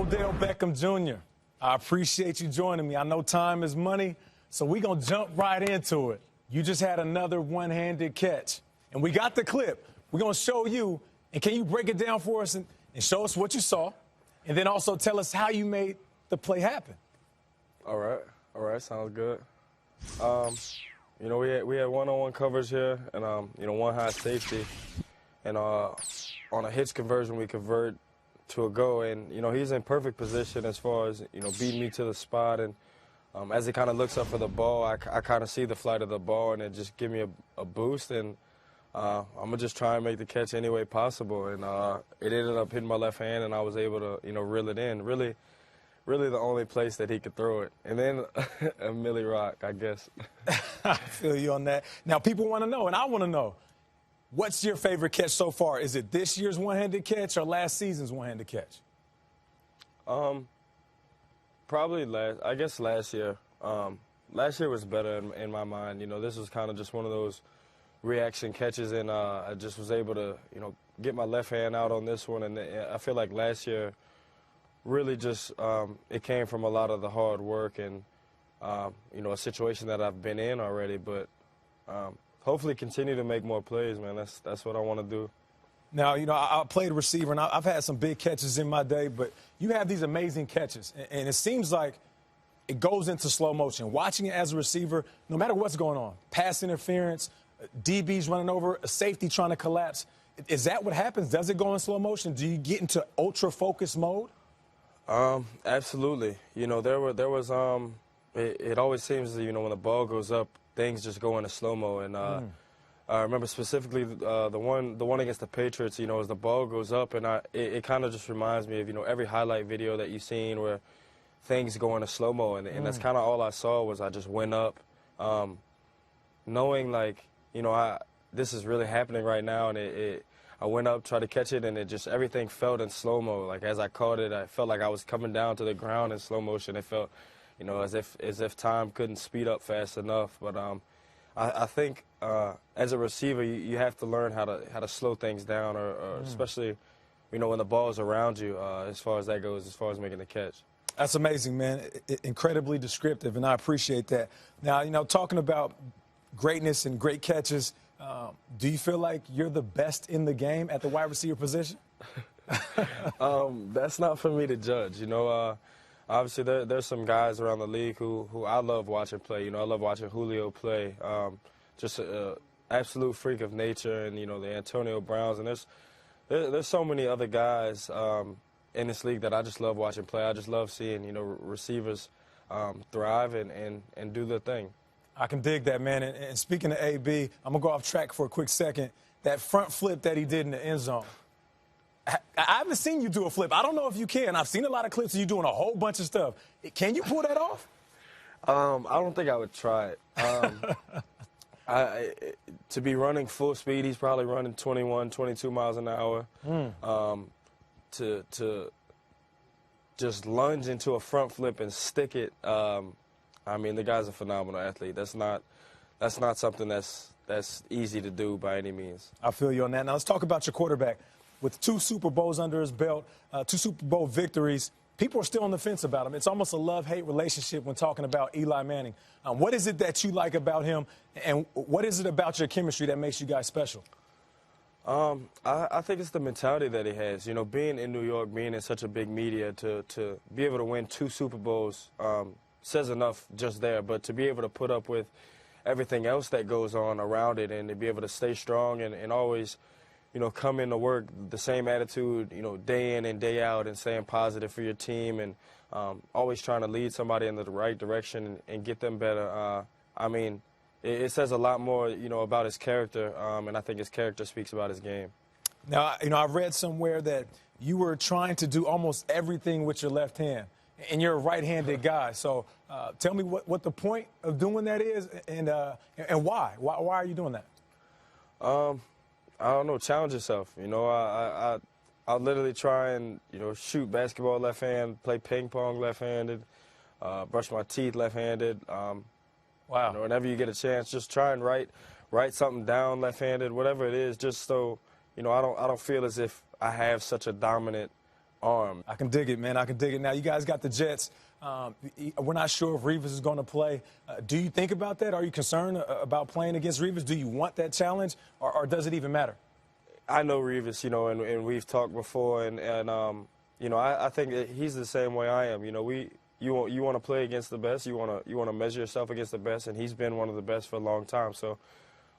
Odell Beckham Jr. I appreciate you joining me. I know time is money, so we're going to jump right into it. You just had another one-handed catch, and we got the clip. We're going to show you, and can you break it down for us and show us what you saw, and then also tell us how you made the play happen? All right, sounds good. You know, we had one-on-one coverage here, and you know, one high safety, and on a hitch conversion we convert to a go, and you know, he's in perfect position as far as, you know, beating me to the spot, and as he kind of looks up for the ball, I kind of see the flight of the ball, and it just give me a boost, and I'm gonna just try and make the catch any way possible, and it ended up hitting my left hand, and I was able to, you know, reel it in. Really the only place that he could throw it. And then a Millie Rock, I guess. I feel you on that. Now, people want to know, and I want to know, what's your favorite catch so far? Is it this year's one-handed catch or last season's one-handed catch? Probably last year. Last year was better in my mind. You know, this was kind of just one of those reaction catches, and I just was able to, you know, get my left hand out on this one. And I feel like last year, really just it came from a lot of the hard work and, you know, a situation that I've been in already. But hopefully continue to make more plays, man. That's what I want to do. Now, you know, I played receiver, and I've had some big catches in my day, but you have these amazing catches, and it seems like it goes into slow motion. Watching it as a receiver, no matter what's going on, pass interference, DBs running over, a safety trying to collapse, is that what happens? Does it go in slow motion? Do you get into ultra-focus mode? Absolutely. You know, there was it always seems that, you know, when the ball goes up, things just go into slow-mo, and I remember specifically the one against the Patriots, you know, as the ball goes up, and it kind of just reminds me of, you know, every highlight video that you've seen where things go into slow-mo, and that's kind of all I saw. Was I just went up, knowing, like, you know, this is really happening right now, and I went up, tried to catch it, and it just, everything felt in slow-mo. Like, as I caught it, I felt like I was coming down to the ground in slow motion. It felt, you know, as if time couldn't speed up fast enough. But I think as a receiver, you have to learn how to slow things down, or especially, you know, when the ball's around you, as far as that goes, as far as making the catch. That's amazing, man. Incredibly descriptive, and I appreciate that. Now, you know, talking about greatness and great catches, do you feel like you're the best in the game at the wide receiver position? That's not for me to judge. You know, obviously there's some guys around the league who I love watching play. You know, I love watching Julio play. Just an absolute freak of nature, and, you know, the Antonio Browns, and there's so many other guys in this league that I just love watching play. I just love seeing, you know, receivers thrive and do their thing. I can dig that, man. And speaking of AB, I'm going to go off track for a quick second. That front flip that he did in the end zone, I haven't seen you do a flip. I don't know if you can. I've seen a lot of clips of you doing a whole bunch of stuff. Can you pull that off? I don't think I would try it. To be running full speed, he's probably running 21, 22 miles an hour. To just lunge into a front flip and stick it, I mean, the guy's a phenomenal athlete. That's not something that's easy to do by any means. I feel you on that. Now let's talk about your quarterback. With 2 Super Bowls under his belt, 2 Super Bowl victories, people are still on the fence about him. It's almost a love-hate relationship when talking about Eli Manning. What is it that you like about him, and what is it about your chemistry that makes you guys special? I think it's the mentality that he has. You know, being in New York, being in such a big media, to be able to win 2 Super Bowls says enough just there. But to be able to put up with everything else that goes on around it, and to be able to stay strong and always, you know, come into work the same attitude, you know, day in and day out, and staying positive for your team, and always trying to lead somebody in the right direction and get them better. I mean, it says a lot more, you know, about his character, and I think his character speaks about his game. Now, you know, I've read somewhere that you were trying to do almost everything with your left hand, and you're a right-handed guy. So tell me what the point of doing that is, and why? Why are you doing that? I don't know. Challenge yourself. You know, I'll literally try and, you know, shoot basketball left-handed, play ping pong left-handed, brush my teeth left-handed. Wow. You know, whenever you get a chance, just try and write something down left-handed, whatever it is, just so, you know, I don't feel as if I have such a dominant arm. I can dig it, man. I can dig it. Now, you guys got the Jets. We're not sure if Revis is going to play. Do you think about that? Are you concerned about playing against Revis? Do you want that challenge, or does it even matter? I know Revis, and we've talked before, and I think that he's the same way I am. You want to play against the best. You want to measure yourself against the best, and he's been one of the best for a long time. So,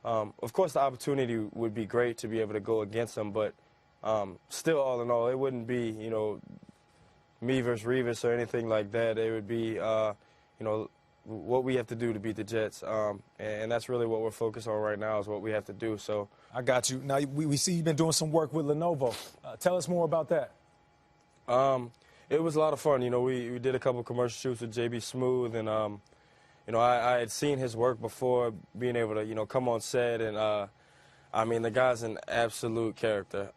of course, the opportunity would be great to be able to go against him, but still, all in all, it wouldn't be me versus Revis or anything like that. It would be what we have to do to beat the Jets, and that's really what we're focused on right now is what we have to do. So I got you. Now we see you've been doing some work with Lenovo. Tell us more about that. It was a lot of fun. We did a couple commercial shoots with JB Smooth, and I had seen his work before, being able to come on set, and the guy's an absolute character.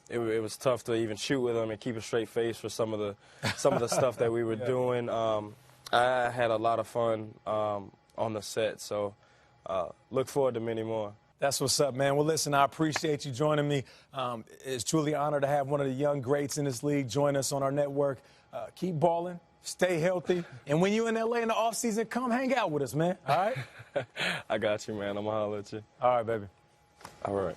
It was tough to even shoot with him and keep a straight face for some of the stuff that we were doing. I had a lot of fun on the set, so look forward to many more. That's what's up, man. Well, listen, I appreciate you joining me. It's truly an honor to have one of the young greats in this league join us on our network. Keep balling, stay healthy, and when you're in L.A. in the offseason, come hang out with us, man. All right? I got you, man. I'm going to holler at you. All right, baby. All right.